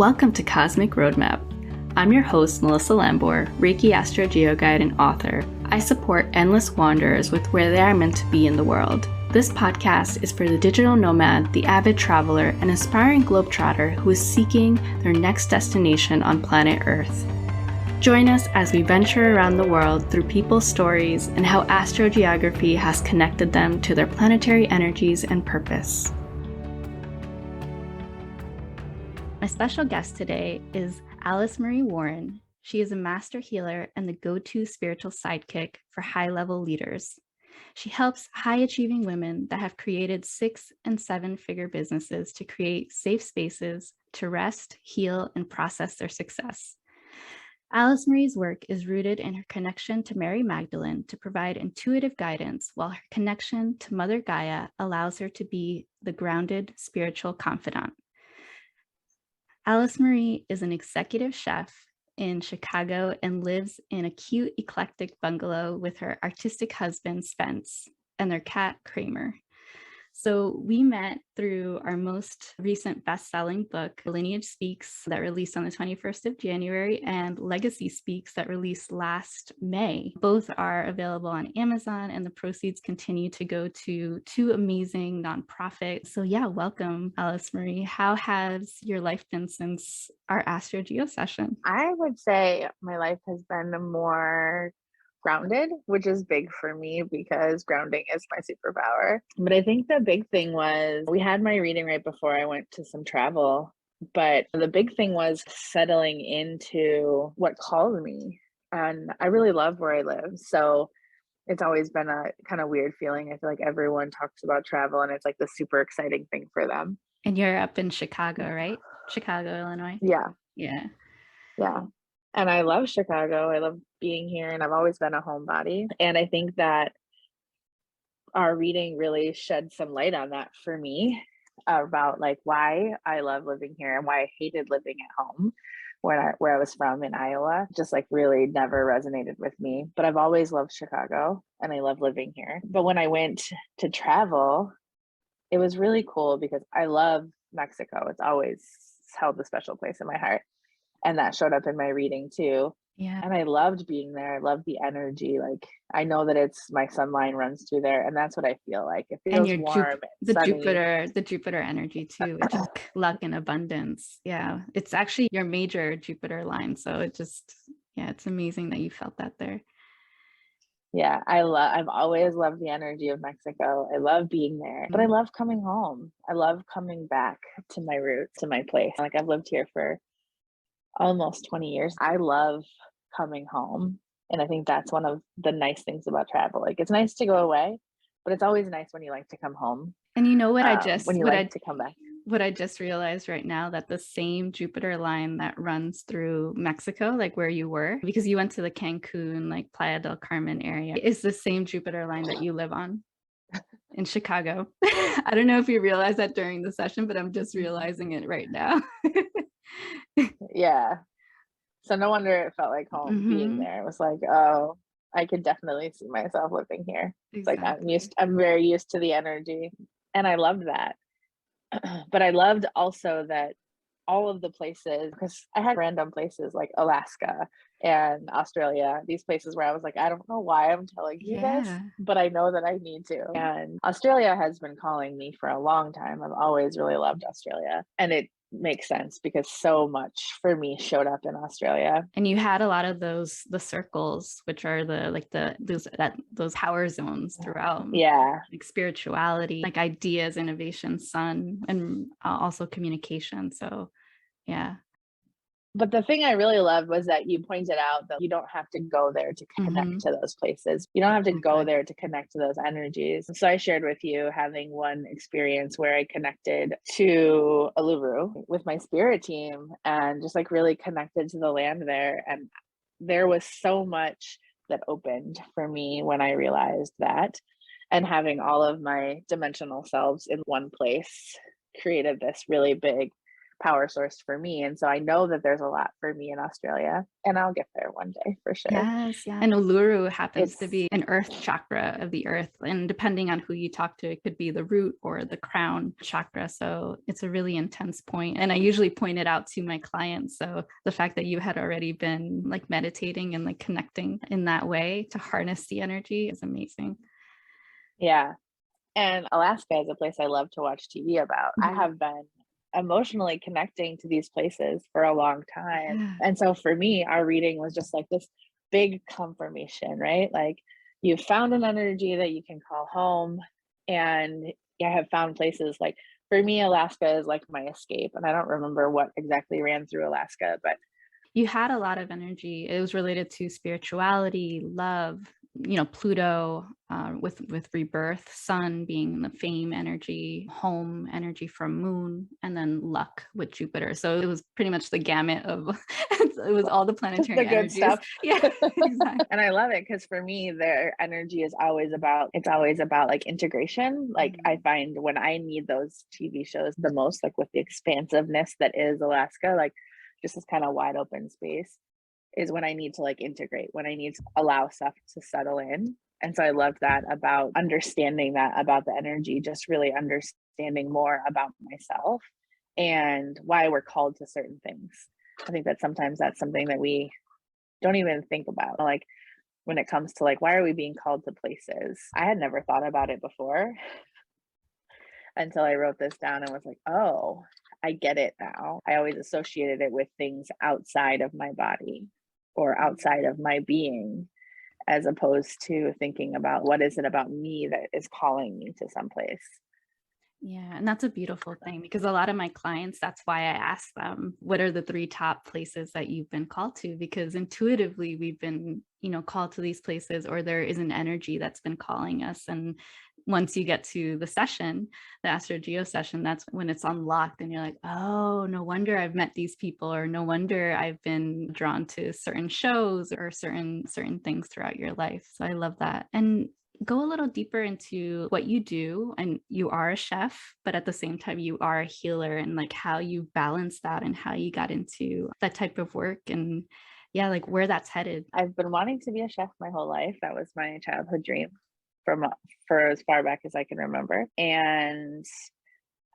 Welcome to Cosmic Roadmap. I'm your host, Melissa Lambor, Reiki Astrogeo guide and author. I support endless wanderers with where they are meant to be in the world. This podcast is for the digital nomad, the avid traveler, and aspiring globetrotter who is seeking their next destination on planet Earth. Join us as we venture around the world through people's stories and how astrogeography has connected them to their planetary energies and purpose. My special guest today is AlyseMarie Warren. She is a master healer and the go-to spiritual sidekick for high-level leaders. She helps high-achieving women that have created 6- and 7-figure businesses to create safe spaces to rest, heal, and process their success. AlyseMarie's work is rooted in her connection to Mary Magdalene to provide intuitive guidance, while her connection to Mother Gaia allows her to be the grounded spiritual confidant. AlyseMarie is an executive chef in Chicago and lives in a cute, eclectic bungalow with her artistic husband, Spence, and their cat, Kramer. So we met through our most recent best-selling book, Lineage Speaks, that released on the 21st of January, and Legacy Speaks that released last May. Both are available on Amazon, and the proceeds continue to go to 2 amazing nonprofits. So yeah, welcome, AlyseMarie. How has your life been since our Astrogeo session? I would say my life has been more grounded, which is big for me because grounding is my superpower. But I think the big thing was we had my reading right before I went to some travel. But the big thing was settling into what called me. And I really love where I live. So it's always been a kind of weird feeling. I feel like everyone talks about travel and it's like the super exciting thing for them. And you're up in Chicago, right? Chicago, Illinois. Yeah. Yeah. And I love Chicago. I love being here, and I've always been a homebody. And I think that our reading really shed some light on that for me about like why I love living here and why I hated living at home where I was from in Iowa. Just like really never resonated with me. But I've always loved Chicago and I love living here. But when I went to travel, it was really cool because I love Mexico. It's always held a special place in my heart. And that showed up in my reading too. Yeah. And I loved being there. I loved the energy. Like I know that it's my sun line runs through there, and that's what I feel like. It feels And your warm and sunny. the Jupiter energy too, which is luck and abundance. Yeah. It's actually your major Jupiter line. So it's amazing that you felt that there. Yeah, I've always loved the energy of Mexico. I love being there, but I love coming home. I love coming back to my roots, to my place. Like I've lived here for almost 20 years. I love coming home. And I think that's one of the nice things about travel. Like it's nice to go away, but it's always nice when you like to come home. And you know what to come back. What I just realized right now, that the same Jupiter line that runs through Mexico, like where you were, because you went to the Cancun, like Playa del Carmen area, is the same Jupiter line that you live on in Chicago. I don't know if you realized that during the session, but I'm just realizing it right now. Yeah. So no wonder it felt like home being there. It was like, oh, I could definitely see myself living here. Exactly. It's like I'm very used to the energy. And I loved that. But I loved also that all of the places, because I had random places like Alaska and Australia, these places where I was like, I don't know why I'm telling you this, but I know that I need to. And Australia has been calling me for a long time. I've always really loved Australia. And it makes sense because so much for me showed up in Australia. And you had a lot of the circles, which are those power zones throughout. Yeah. Like spirituality, like ideas, innovation, sun, and also communication. So yeah. But the thing I really loved was that you pointed out that you don't have to go there to connect to those places. You don't have to go there to connect to those energies. So I shared with you having one experience where I connected to Uluru with my spirit team and just like really connected to the land there. And there was so much that opened for me when I realized that. And having all of my dimensional selves in one place created this really big power source for me. And so I know that there's a lot for me in Australia, and I'll get there one day for sure. Yes, yeah. And Uluru happens to It's be an earth chakra of the earth. And depending on who you talk to, it could be the root or the crown chakra. So it's a really intense point. And I usually point it out to my clients. So the fact that you had already been like meditating and like connecting in that way to harness the energy is amazing. yeah. And Alaska is a place I love to watch TV about. I Mhm. have been emotionally connecting to these places for a long time. Yeah. And so for me, our reading was just like this big confirmation, right? Like you've found an energy that you can call home. And I have found places like, for me, Alaska is like my escape. And I don't remember what exactly ran through Alaska, but You had a lot of energy. It was related to spirituality, love, Pluto with rebirth, sun being the fame energy, home energy from moon, and then luck with Jupiter. So it was pretty much the gamut of it was all the just planetary the good energies. stuff. Yeah, exactly. And I love it because for me, their energy is always about, it's always about like integration. Like I Mhm. find when I need those TV shows the most, like with the expansiveness that is Alaska, like just this kind of wide open space is when I need to like integrate, when I need to allow stuff to settle in. And so I love that about understanding that about the energy, just really understanding more about myself and why we're called to certain things. I think that sometimes that's something that we don't even think about. Like when it comes to like, why are we being called to places? I had never thought about it before until I wrote this down and was like, oh, I get it now. I always associated it with things outside of my body or outside of my being, as opposed to thinking about what is it about me that is calling me to someplace. Yeah, and that's a beautiful thing because a lot of my clients, that's why I ask them, what are the three top places that you've been called to? Because intuitively we've been, called to these places, or there is an energy that's been calling us. And once you get to the session, the Astrogeo session, that's when it's unlocked and you're like, oh, no wonder I've met these people, or no wonder I've been drawn to certain shows or certain things throughout your life. So I love that. And go a little deeper into what you do. And you are a chef, but at the same time you are a healer, and like how you balance that and how you got into that type of work, and yeah, like where that's headed. I've been wanting to be a chef my whole life. That was my childhood dream from for as far back as I can remember. And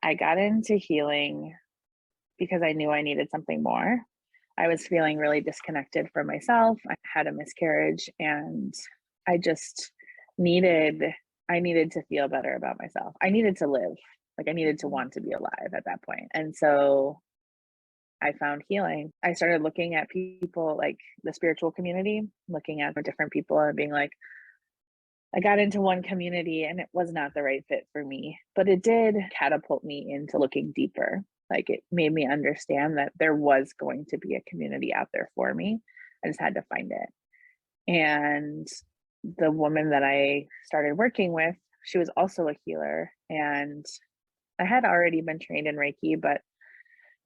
I got into healing because I knew I needed something more. I was feeling really disconnected from myself. I had a miscarriage and I just needed I needed to feel better about myself. I needed to live. Like I needed to want to be alive at that point. And so I found healing. I started looking at people like the spiritual community, looking at different people and being like, I got into one community and it was not the right fit for me, but it did catapult me into looking deeper. Like it made me understand that there was going to be a community out there for me. I just had to find it. And the woman that I started working with, she was also a healer. And I had already been trained in Reiki, but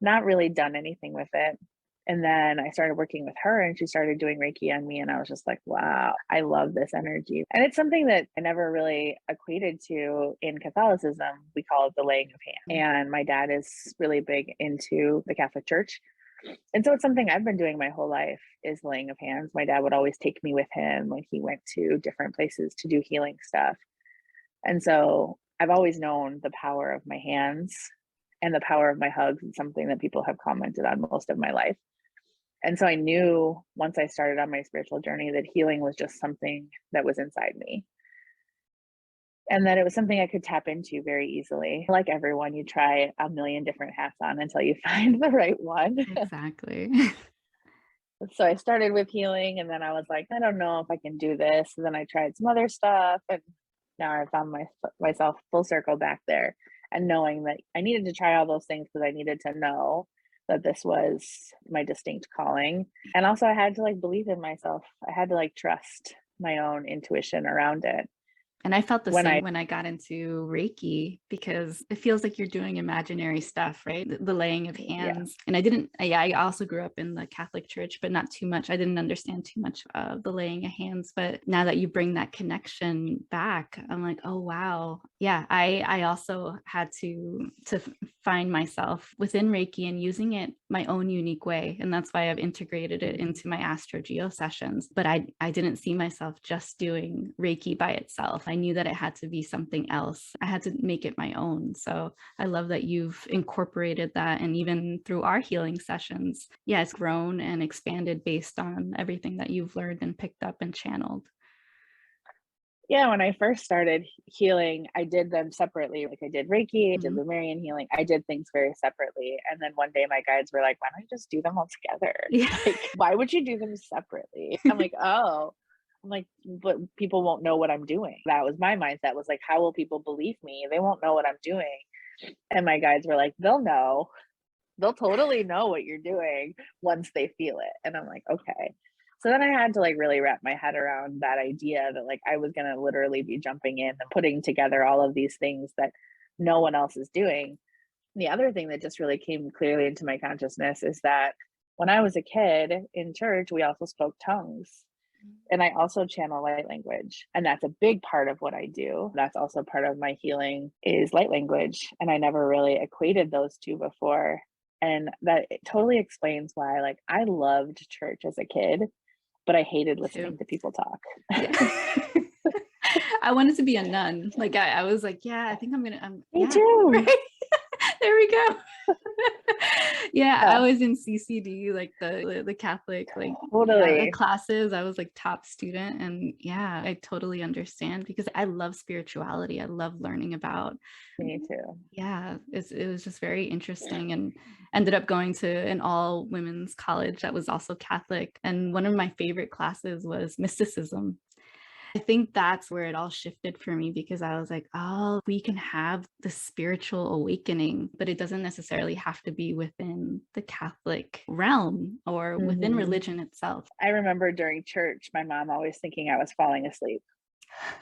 not really done anything with it. And then I started working with her and she started doing Reiki on me. And I was just like, wow, I love this energy. And it's something that I never really equated to in Catholicism. We call it the laying of hands. And my dad is really big into the Catholic Church. And so it's something I've been doing my whole life is laying of hands. My dad would always take me with him when he went to different places to do healing stuff. And so I've always known the power of my hands and the power of my hugs. Is something that people have commented on most of my life. And so I knew once I started on my spiritual journey that healing was just something that was inside me and that it was something I could tap into very easily. Like everyone, you try a million different hats on until you find the right one. Exactly. So I started with healing and then I was like, I don't know if I can do this. And then I tried some other stuff and now I found myself full circle back there and knowing that I needed to try all those things because I needed to know that this was my distinct calling. And also I had to like believe in myself. I had to like trust my own intuition around it. And I felt the When same I when I got into Reiki because it feels like you're doing imaginary stuff, right? The laying of yeah, hands. And I didn't, yeah, I also grew up in the Catholic Church, but not too much. I didn't understand too much of the laying of hands. But now that you bring that connection back, I'm like, oh, wow. Yeah, I also had to find myself within Reiki and using it my own unique way. And that's why I've integrated it into my Astrogeo sessions. But I didn't see myself just doing Reiki by itself. I knew that it had to be something else. I had to make it my own. So I love that you've incorporated that. And even through our healing sessions, yeah, it's grown and expanded based on everything that you've learned and picked up and channeled. Yeah, when I first started healing, I did them separately. Like I did Reiki, I did Mhm. Lemurian healing. I did things very separately. And then one day my guides were like, why don't you just do them all together? Yeah. Like, why would you do them separately? I'm like, oh, I'm like, but people won't know what I'm doing. That was my mindset, was like, how will people believe me? They won't know what I'm doing. And my guides were like, they'll know. They'll totally know what you're doing once they feel it. And I'm like, okay. So then I had to like really wrap my head around that idea that like I was going to literally be jumping in and putting together all of these things that no one else is doing. The other thing that just really came clearly into my consciousness is that when I was a kid in church, we also spoke tongues. And I also channel light language. And that's a big part of what I do. That's also part of my healing is light language. And I never really equated those two before. And that it totally explains why like I loved church as a kid, but I hated Too. listening to people talk. Yeah. I wanted to be a nun. Like I was like, yeah, I think I'm Me yeah, too. right. There we go. Yeah, I Yeah, was in CCD, like the Catholic, like yeah, the totally. classes. I was like top student, and yeah, I totally understand because I love spirituality. I love learning about. Me too. Yeah, it was just very interesting, and ended up going to an all women's college that was also Catholic. And one of my favorite classes was mysticism. I think that's where it all shifted for me because I was like, oh, we can have the spiritual awakening, but it doesn't necessarily have to be within the Catholic realm or within Mhm. religion itself. I remember during church, my mom always thinking I was falling asleep.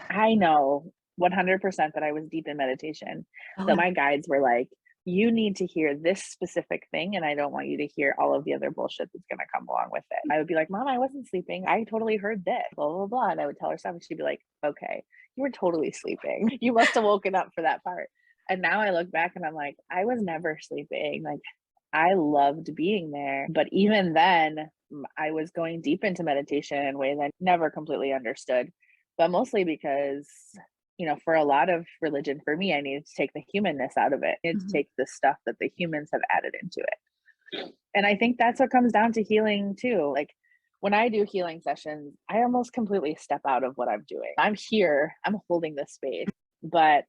I know 100% that I was deep in meditation, Oh, that my guides were like, you need to hear this specific thing, and I don't want you to hear all of the other bullshit that's going to come along with it. I would be like, Mom, I wasn't sleeping. I totally heard this, blah, blah, blah. And I would tell her stuff, and she'd be like, okay, you were totally sleeping. You must have woken up for that part. And now I look back and I'm like, I was never sleeping. Like, I loved being there. But even then, I was going deep into meditation in ways I never completely understood, but mostly because, for a lot of religion, for me, I needed to take the humanness out of it. I needed to mhm. take the stuff that the humans have added into it. And I think that's what comes down to healing too. Like when I do healing sessions, I almost completely step out of what I'm doing. I'm here, I'm holding this space, but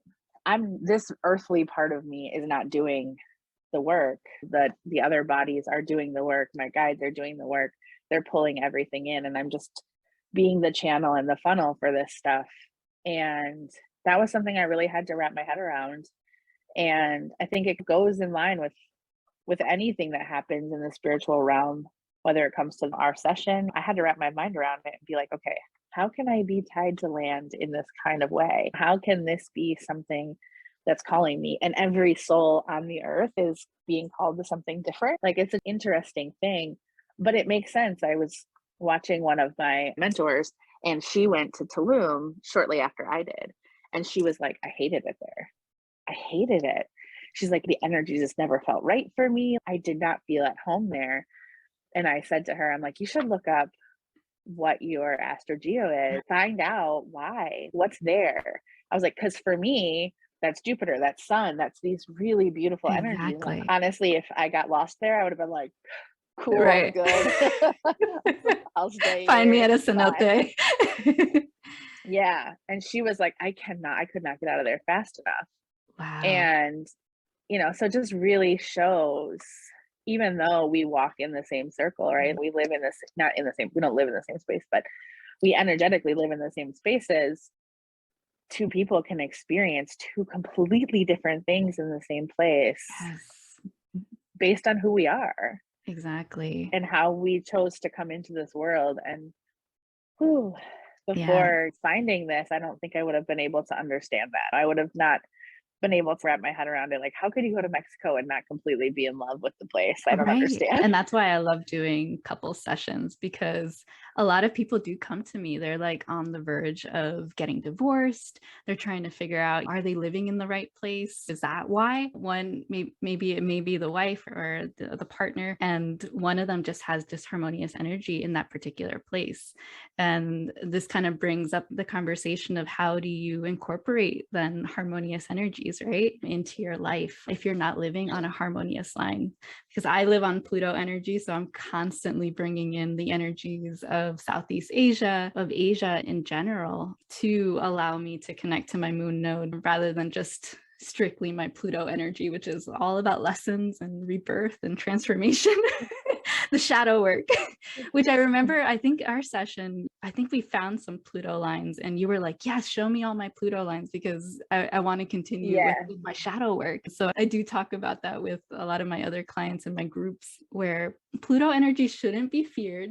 this earthly part of me is not doing the work. That the other bodies are doing the work. My guides are doing the work. They're pulling everything in, and I'm just being the channel and the funnel for this stuff. And that was something I really had to wrap my head around. And I think it goes in line with anything that happens in the spiritual realm, whether it comes to our session. I had to wrap my mind around it and be like, okay, how can I be tied to land in this kind of way? How can this be something that's calling me? And every soul on the earth is being called to something different. Like it's an interesting thing, but it makes sense. I was watching one of my mentors, and she went to Tulum shortly after I did. And she was like, I hated it there. I hated it. She's like, the energy just never felt right for me. I did not feel at home there. And I said to her, I'm like, you should look up what your Astrogeo is, find out why, what's there. I was like, because for me, that's Jupiter, that's Sun, that's these really beautiful energies. Exactly. Honestly, if I got lost there, I would have been like, cool, I'm Right. good. I'll stay Find me here. at a It's fine. cenote. Yeah. And she was like, I could not get out of there fast enough. Wow. And so it just really shows, even though we walk in the same circle, right? We live in this, not in the same, we don't live in the same space, but we energetically live in the same spaces. Two people can experience two completely different things in the same place Yes, based on who we are exactly. and how we chose to come into this world. And whew, Yeah. before finding this, I don't think I would have been able to understand that. I would have not been able to wrap my head around it. Like, how could you go to Mexico and not completely be in love with the place? I don't Right. understand. And that's why I love doing couple sessions, because a lot of people do come to me. They're like on the verge of getting divorced. They're trying to figure out, are they living in the right place? Is that why? One, maybe it may be the wife or the partner, and one of them just has disharmonious energy in that particular place. And this kind of brings up the conversation of how do you incorporate then harmonious energies, right, into your life if you're not living on a harmonious line. Because I live on Pluto energy, so I'm constantly bringing in the energies of Southeast Asia, of Asia in general, to allow me to connect to my moon node rather than just strictly my Pluto energy, which is all about lessons and rebirth and transformation. The shadow work, which I remember, I think our session, I think we found some Pluto lines and you were like, yes, show me all my Pluto lines because I want to continue with Yeah. my shadow work. So I do talk about that with a lot of my other clients in my groups, where Pluto energy shouldn't be feared,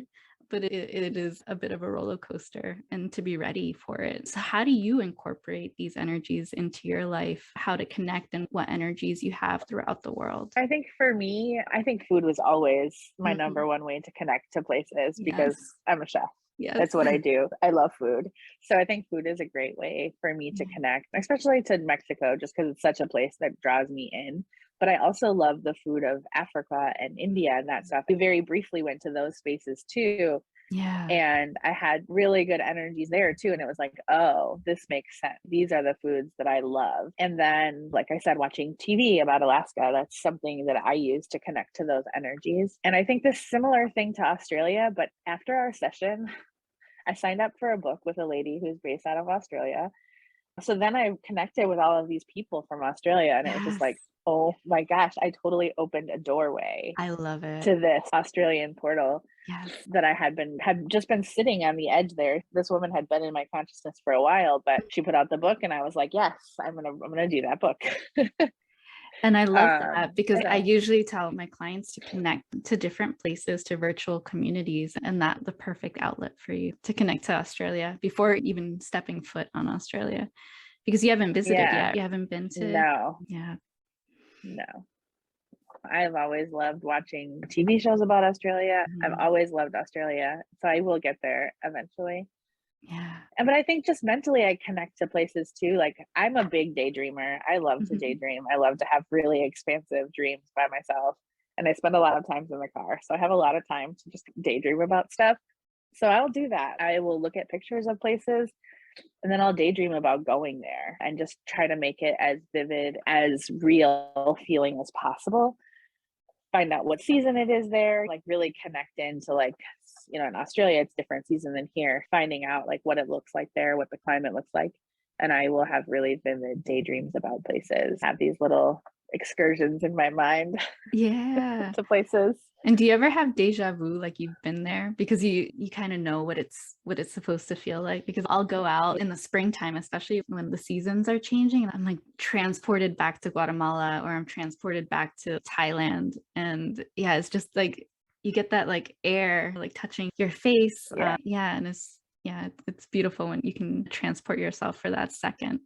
but it is a bit of a roller coaster, and to be ready for it. So how do you incorporate these energies into your life, how to connect, and what energies you have throughout the world? I think for me, I think food was always my Mhm. number one way to connect to places Yes. because I'm a chef. Yes. That's what I do. I love food. So I think food is a great way for me to Yeah. connect, especially to Mexico, just because it's such a place that draws me in. But I also love the food of Africa and India and that stuff. We very briefly went to those spaces too. Yeah. And I had really good energies there too. And it was like, oh, this makes sense. These are the foods that I love. And then, like I said, watching TV about Alaska, that's something that I use to connect to those energies. And I think this similar thing to Australia, but after our session, I signed up for a book with a lady who's based out of Australia. So then I connected with all of these people from Australia, and it was just Yes. like, oh my gosh, I totally opened a doorway I love it. to this Australian portal Yes. that I had just been sitting on the edge there. This woman had been in my consciousness for a while, but she put out the book and I was like, yes, I'm gonna do that book. And I love that because I Yeah. usually tell my clients to connect to different places, to virtual communities, and that the perfect outlet for you to connect to Australia before even stepping foot on Australia, because you haven't visited Yeah. yet. You haven't been to, No, yeah, no. I've always loved watching TV shows about Australia. I've mhm, always loved Australia. So I will get there eventually. yeah. But I think just mentally I connect to places too. Like I'm a big daydreamer. I love to Mhm. daydream. I love to have really expansive dreams by myself. And I spend a lot of times in the car. So I have a lot of time to just daydream about stuff. So I'll do that. I will look at pictures of places and then I'll daydream about going there and just try to make it as vivid, as real feeling as possible. Find out what season it is there, like really connect into like, in Australia, it's different season than here, finding out like what it looks like there, what the climate looks like. And I will have really vivid daydreams about places, have these little excursions in my mind Yeah. to places. And do you ever have deja vu, like you've been there because you kind of know what it's supposed to feel like? Because I'll go out in the springtime, especially when the seasons are changing, and I'm like transported back to Guatemala or I'm transported back to Thailand. And yeah, it's just like you get that like air like touching your face. Yeah. Yeah, and it's beautiful when you can transport yourself for that second.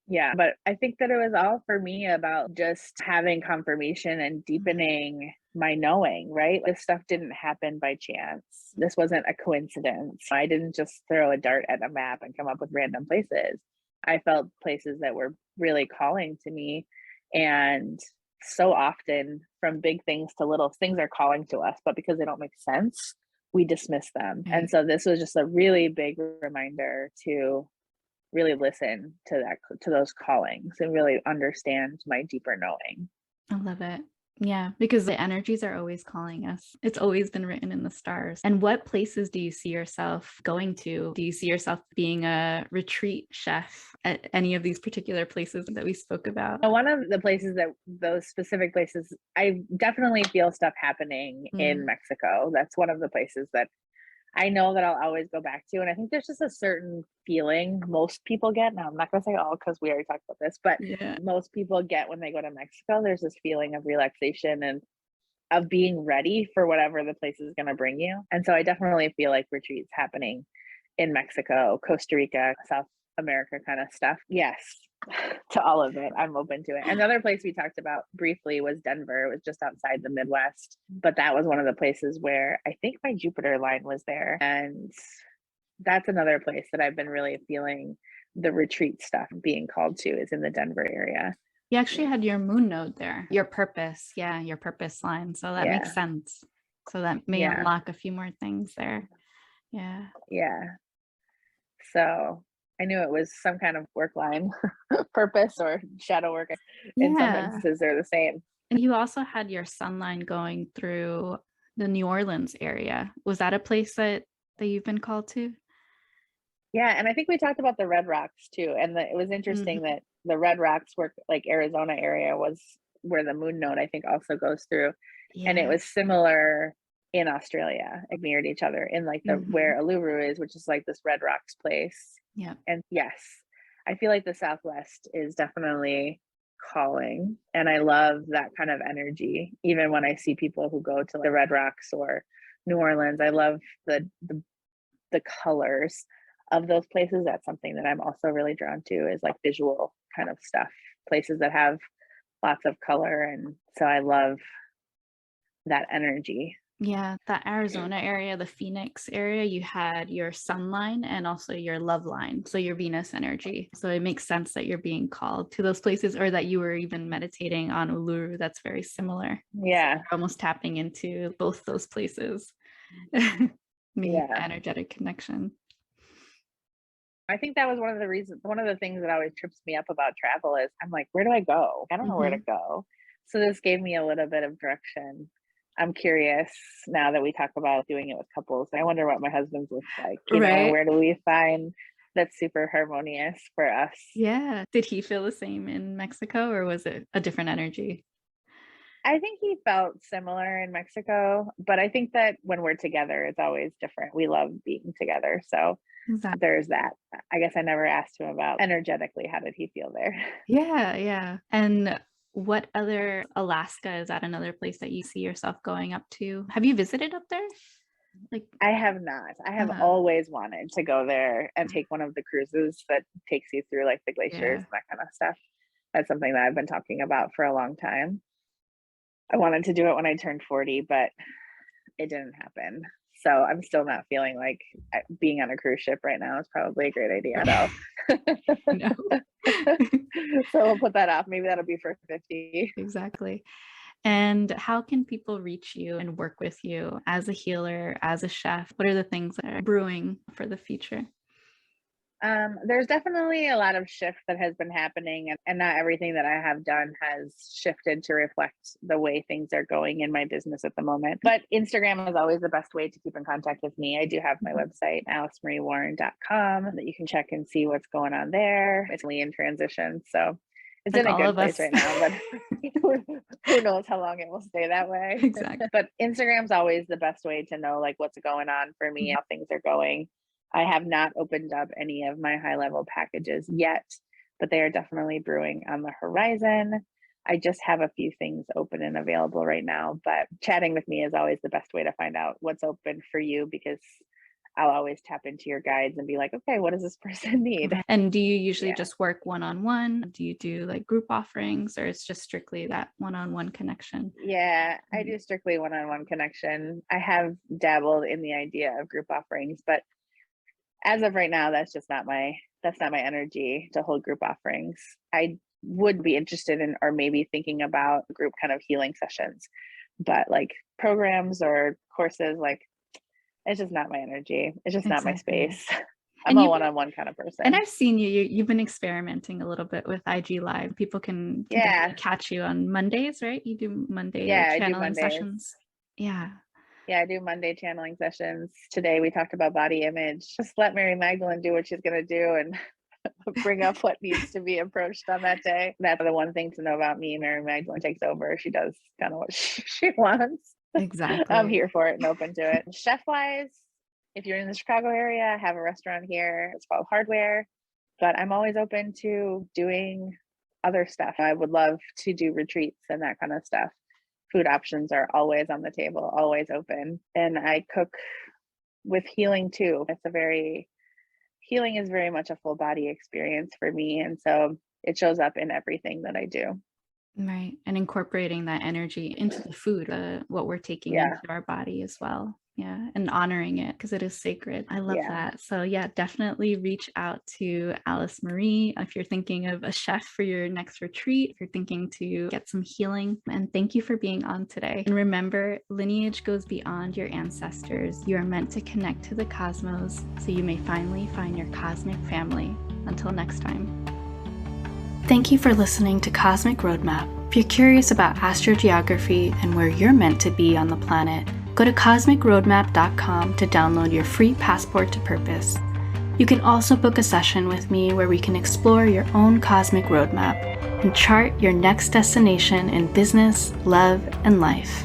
Yeah. But I think that it was all for me about just having confirmation and deepening my knowing, right? This stuff didn't happen by chance. This wasn't a coincidence. I didn't just throw a dart at a map and come up with random places. I felt places that were really calling to me. And so often, from big things to little things are calling to us, but because they don't make sense, we dismiss them. And Right. so this was just a really big reminder to really listen to those callings and really understand my deeper knowing. I love it. Yeah, because the energies are always calling us. It's always been written in the stars. And what places do you see yourself going to? Do you see yourself being a retreat chef at any of these particular places that we spoke about? One of the places that those specific places, I definitely feel stuff happening in Mm, Mexico. That's one of the places that I know that I'll always go back to. And I think there's just a certain feeling most people get. Now, I'm not going to say all because we already talked about this, but yeah. most people get when they go to Mexico. There's this feeling of relaxation and of being ready for whatever the place is going to bring you. And so I definitely feel like retreats happening in Mexico, Costa Rica, South America kind of stuff. Yes. to all of it. I'm open to it. Another place we talked about briefly was Denver. It was just outside the Midwest, but that was one of the places where I think my Jupiter line was there. And that's another place that I've been really feeling the retreat stuff being called to, is in the Denver area. You actually had your moon node there, your purpose. Yeah, your purpose line. So that makes Yeah. sense. So that may Yeah. unlock a few more things there. Yeah. Yeah. So I knew it was some kind of work line, purpose or shadow work. In some Yeah. instances, they're the same. And you also had your sun line going through the New Orleans area. Was that a place that you've been called to? Yeah, and I think we talked about the Red Rocks too, and it was interesting Mhm. that the Red Rocks were like Arizona area was where the moon node I think also goes through, and it Yeah. was similar in Australia. It mirrored each other in like the Mhm. where Uluru is, which is like this Red Rocks place. Yeah. And yes, I feel like the Southwest is definitely calling, and I love that kind of energy. Even when I see people who go to the Red Rocks or New Orleans, I love the colors of those places. That's something that I'm also really drawn to, is like visual kind of stuff, places that have lots of color. And so I love that energy. Yeah, that Arizona area, the Phoenix area, you had your sun line and also your love line, so your Venus energy. So it makes sense that you're being called to those places, or that you were even meditating on Uluru. That's very similar. So Yeah. you're almost tapping into both those places, making Yeah. that energetic connection. I think that was one of the reasons, one of the things that always trips me up about travel is I'm like, where do I go? I don't know where to Mhm. go. So this gave me a little bit of direction. I'm curious now that we talk about doing it with couples. I wonder what my husband's looks like, and Right. where do we find that's super harmonious for us? Yeah. Did he feel the same in Mexico, or was it a different energy? I think he felt similar in Mexico, but I think that when we're together, it's always different. We love being together. So Exactly. there's that. I guess I never asked him about energetically, how did he feel there? Yeah, yeah. And what other Alaska, is that another place that you see yourself going up to? Have you visited up there? Like, I have not. I have uh, always wanted to go there and take one of the cruises that takes you through like the glaciers yeah. and that kind of stuff. That's something that I've been talking about for a long time. I wanted to do it when I turned 40, but it didn't happen. So I'm still not feeling like being on a cruise ship right now is probably a great idea at all. No. So we'll put that off. Maybe that'll be for 50. Exactly. And how can people reach you and work with you as a healer, as a chef? What are the things that are brewing for the future? There's definitely a lot of shift that has been happening, and not everything that I have done has shifted to reflect the way things are going in my business at the moment. But Instagram is always the best way to keep in contact with me. I do have my website, AlyseMarieWarren.com, that you can check and see what's going on there. It's only in transition, so it's Like in a all good of place us. right now, but who knows how long it will stay that way. Exactly. But Instagram's always the best way to know like what's going on for me, how things are going. I have not opened up any of my high level packages yet, but they are definitely brewing on the horizon. I just have a few things open and available right now, but chatting with me is always the best way to find out what's open for you, because I'll always tap into your guides and be like, okay, what does this person need? Right. And do you usually Yeah. just work one on one? Do you do like group offerings, or it's just strictly that one on one connection? Yeah, I Mhm. do strictly one on one connection. I have dabbled in the idea of group offerings, but as of right now, that's not my energy to hold group offerings. I would be interested in, or maybe thinking about group kind of healing sessions, but like programs or courses, like it's just not my energy. It's just not my Exactly. space. I'm And a you've been one-on-one kind of And person. I've seen you've been experimenting a little bit with IG Live. People can definitely Yeah. catch you on Mondays, right? You do Monday like Yeah, I do channeling Mondays. sessions. Yeah. Yeah, I do Monday channeling sessions. Today we talked about body image. Just let Mary Magdalene do what she's going to do and bring up what needs to be approached on that day. That's the one thing to know about me. Mary Magdalene takes over. She does kind of what she wants. I'm Exactly. here for it and open to it. Chef wise, if you're in the Chicago area, I have a restaurant here. It's called Hardware, but I'm always open to doing other stuff. I would love to do retreats and that kind of stuff. Food options are always on the table, always open. And I cook with healing too. Healing is very much a full body experience for me. And so it shows up in everything that I do. Right. And incorporating that energy into the food, what we're taking Yeah. into our body as well. Yeah. And honoring it because it is sacred. I love Yeah. that. So, yeah, definitely reach out to AlyseMarie if you're thinking of a chef for your next retreat, if you're thinking to get some healing. And thank you for being on today. And remember, lineage goes beyond your ancestors. You are meant to connect to the cosmos so you may finally find your cosmic family. Until next time. Thank you for listening to Cosmic Roadmap. If you're curious about astrogeography and where you're meant to be on the planet, go to cosmicroadmap.com to download your free passport to purpose. You can also book a session with me where we can explore your own cosmic roadmap and chart your next destination in business, love, and life.